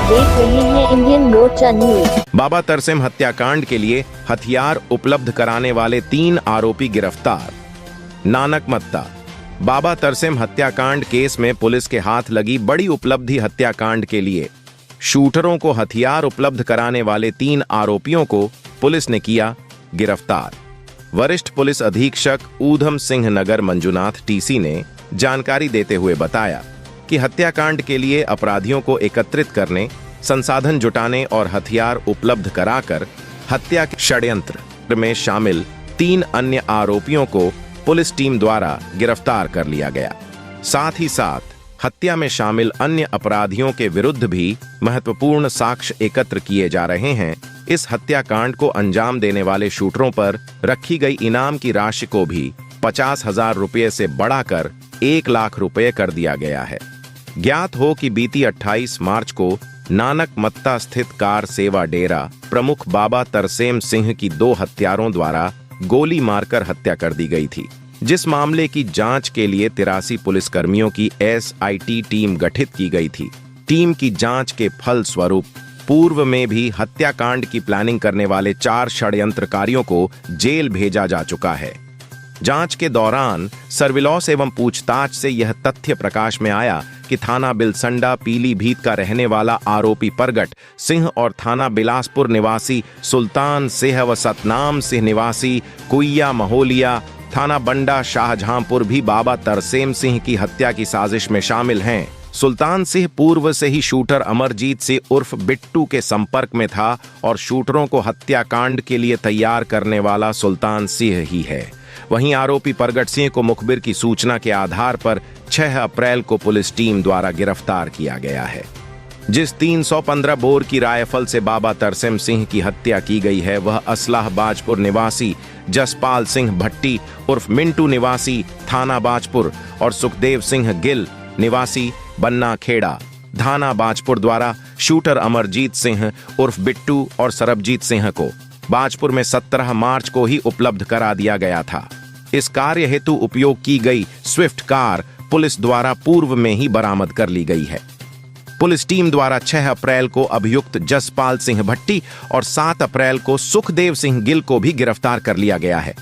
देख रहे हैं इंडियन मोर्चा न्यूज। बाबा तरसेम हत्याकांड के लिए हथियार उपलब्ध कराने वाले 3 आरोपी गिरफ्तार। नानकमत्ता। बाबा तरसेम हत्याकांड केस में पुलिस के हाथ लगी बड़ी उपलब्धि। हत्याकांड के लिए शूटरों को हथियार उपलब्ध कराने वाले 3 आरोपियों को पुलिस ने किया गिरफ्तार। वरिष्ठ पुलिस अधीक्षक ऊधम सिंह नगर मंजुनाथ टीसी ने जानकारी देते हुए बताया कि हत्याकांड के लिए अपराधियों को एकत्रित करने, संसाधन जुटाने और हथियार उपलब्ध कराकर हत्या के षड्यंत्र में शामिल 3 अन्य आरोपियों को पुलिस टीम द्वारा गिरफ्तार कर लिया गया। साथ ही साथ हत्या में शामिल अन्य अपराधियों के विरुद्ध भी महत्वपूर्ण साक्ष्य एकत्र किए जा रहे हैं। इस हत्याकांड को अंजाम देने वाले शूटरों पर रखी गई इनाम की राशि को भी 50,000 रुपये से बढ़ाकर 1 लाख रुपये कर दिया गया है। ज्ञात हो कि बीती 28 मार्च को नानकमत्ता स्थित कार सेवा डेरा प्रमुख बाबा तरसेम सिंह की 2 हत्यारों द्वारा गोली मारकर हत्या कर दी गई थी, जिस मामले की जांच के लिए 83 पुलिसकर्मियों की SIT टीम गठित की गई थी। टीम की जांच के फल स्वरूप पूर्व में भी हत्याकांड की प्लानिंग करने वाले 4 षड्यंत्रकारियों को जेल भेजा जा चुका है। जांच के दौरान सर्विलांस एवं पूछताछ से यह तथ्य प्रकाश में आया कि थाना बिलसंडा पीलीभीत का रहने वाला आरोपी परगट सिंह और थाना बिलासपुर निवासी सुल्तान सिंह व सतनाम सिंह निवासी कुइया महोलिया थाना बंडा शाहजहांपुर भी बाबा तरसेम सिंह की हत्या की साजिश में शामिल हैं। सुल्तान सिंह पूर्व से ही शूटर अमरजीत सिंह उर्फ बिट्टू के संपर्क में था और शूटरों को हत्याकांड के लिए तैयार करने वाला सुल्तान सिंह ही है। वहीं आरोपी परगट सिंह को मुखबिर की सूचना के आधार पर 6 अप्रैल को पुलिस टीम द्वारा गिरफ्तार किया गया है। जिस 315 बोर की राइफल से बाबा तरसेम सिंह की हत्या की गई है, वह असलाह बाजपुर निवासी जसपाल सिंह भट्टी उर्फ मिंटू निवासी थाना बाजपुर और सुखदेव सिंह गिल निवासी बन्ना खेड़ा थाना बाजपुर द्वारा शूटर अमरजीत सिंह उर्फ बिट्टू और सरबजीत सिंह को बाजपुर में 17 मार्च को ही उपलब्ध करा दिया गया था। इस कार्य हेतु उपयोग की गई स्विफ्ट कार पुलिस द्वारा पूर्व में ही बरामद कर ली गई है। पुलिस टीम द्वारा 6 अप्रैल को अभियुक्त जसपाल सिंह भट्टी और 7 अप्रैल को सुखदेव सिंह गिल को भी गिरफ्तार कर लिया गया है।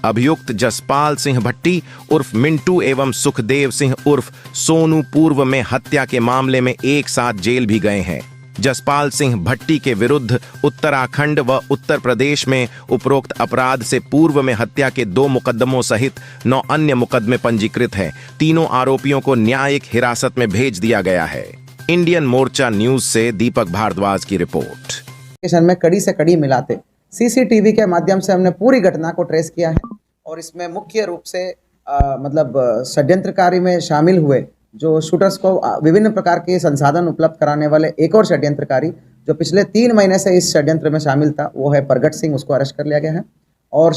अभियुक्त जसपाल सिंह भट्टी उर्फ मिंटू एवं सुखदेव सिंह उर्फ सोनू पूर्व में हत्या के मामले में एक साथ जेल भी गए हैं। जसपाल सिंह भट्टी के विरुद्ध उत्तराखंड व उत्तर प्रदेश में उपरोक्त अपराध से पूर्व में हत्या के 2 मुकदमों सहित 9 अन्य मुकदमे पंजीकृत हैं। तीनों आरोपियों को न्यायिक हिरासत में भेज दिया गया है। इंडियन मोर्चा न्यूज से दीपक भारद्वाज की रिपोर्ट। में कड़ी से कड़ी मिलाते CCTV के माध्यम से हमने पूरी घटना को ट्रेस किया है और इसमें मुख्य रूप से षड्यंत्रकारी में शामिल हुए जो शूटर्स को विभिन्न प्रकार के संसाधन उपलब्ध कराने वाले एक और षड्यंत्रकारी जो पिछले 3 महीने से इस षड्यंत्र में शामिल था, वो है परगट सिंह, उसको अरेस्ट कर लिया गया है। और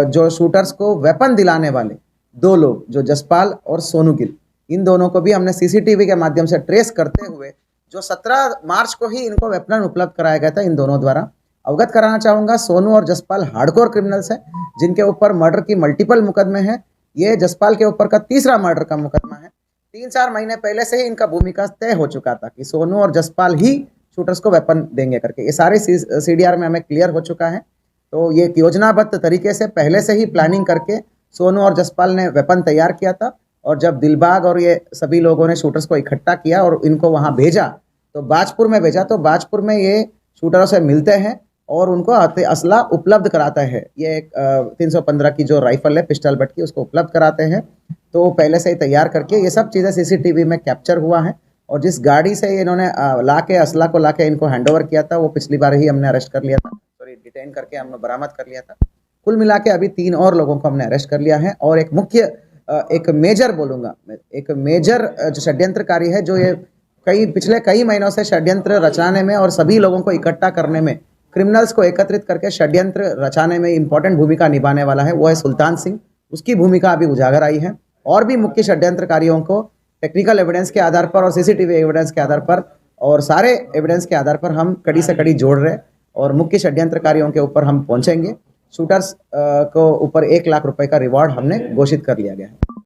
जो शूटर्स को वेपन दिलाने वाले 2 लोग जो जसपाल और सोनू गिल, इन दोनों को भी हमने CCTV के माध्यम से ट्रेस करते हुए जो 17 मार्च को ही इनको वेपन उपलब्ध कराया गया था, इन दोनों द्वारा अवगत कराना चाहूँगा। सोनू और जसपाल हार्डकोर क्रिमिनल्स हैं जिनके ऊपर मर्डर की मल्टीपल मुकदमे हैं। ये जसपाल के ऊपर का तीसरा मर्डर का मुकदमा है। 3-4 महीने पहले से ही इनका भूमिका तय हो चुका था कि सोनू और जसपाल ही शूटर्स को वेपन देंगे करके। ये सारे CDR में हमें क्लियर हो चुका है। तो ये योजनाबद्ध तरीके से पहले से ही प्लानिंग करके सोनू और जसपाल ने वेपन तैयार किया था और जब दिलबाग और ये सभी लोगों ने शूटर्स को इकट्ठा किया और इनको वहाँ भेजा, तो बाजपुर में भेजा, तो बाजपुर में ये शूटरों से मिलते हैं और उनको असला उपलब्ध कराता है। ये एक 315 की जो राइफल है पिस्टल बट की, उसको उपलब्ध कराते हैं। तो पहले से ही तैयार करके ये सब चीज़ें CCTV में कैप्चर हुआ है। और जिस गाड़ी से इन्होंने असला को लाके इनको हैंडओवर किया था, वो पिछली बार ही हमने अरेस्ट कर लिया था, डिटेन करके हमने बरामद कर लिया था। कुल मिला के अभी 3 और लोगों को हमने अरेस्ट कर लिया है। और एक मेजर बोलूँगा, एक मेजर जो षड्यंत्रकारी है, जो ये पिछले कई महीनों से षड्यंत्र रचाने में और सभी लोगों को इकट्ठा करने में, क्रिमिनल्स को एकत्रित करके षड्यंत्र रचाने में इंपॉर्टेंट भूमिका निभाने वाला है, वो है सुल्तान सिंह। उसकी भूमिका अभी उजागर आई है। और भी मुख्य षड्यंत्रकारियों को टेक्निकल एविडेंस के आधार पर और CCTV एविडेंस के आधार पर और सारे एविडेंस के आधार पर हम कड़ी से कड़ी जोड़ रहे और मुख्य षड्यंत्रकारियों के ऊपर हम पहुंचेंगे। शूटर्स को ऊपर 1 लाख रुपए का रिवॉर्ड हमने घोषित कर लिया गया है।